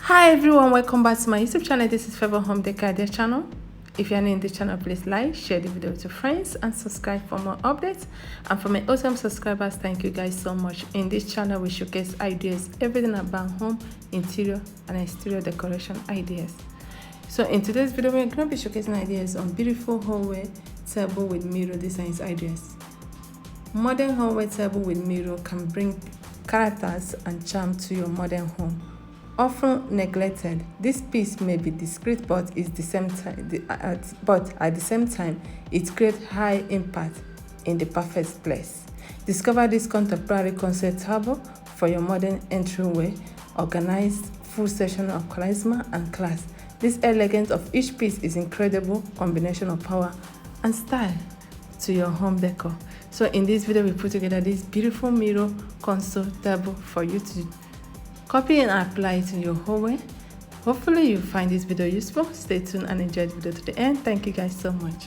Hi everyone, welcome back to my YouTube channel. This is Favor Home Decor channel. If you're new in this channel, please like, share the video with your friends and subscribe for more updates. And for my awesome subscribers, thank you guys so much. In this channel we showcase ideas, everything about home, interior and exterior decoration ideas. So in today's video we're going to be showcasing ideas on beautiful hallway table with mirror designs ideas. Modern hallway table with mirror can bring characters and charm to your modern home. Often neglected, this piece may be discreet but at the same time it creates high impact in the perfect place. Discover this contemporary concept table for your modern entryway, organized full section of charisma and class. This elegance of each piece is incredible combination of power and style to your home decor. So in this video we put together this beautiful mirror console table for you to copy and apply it in your hallway. Hopefully you find this video useful. Stay tuned and enjoy the video to the end. Thank you guys so much.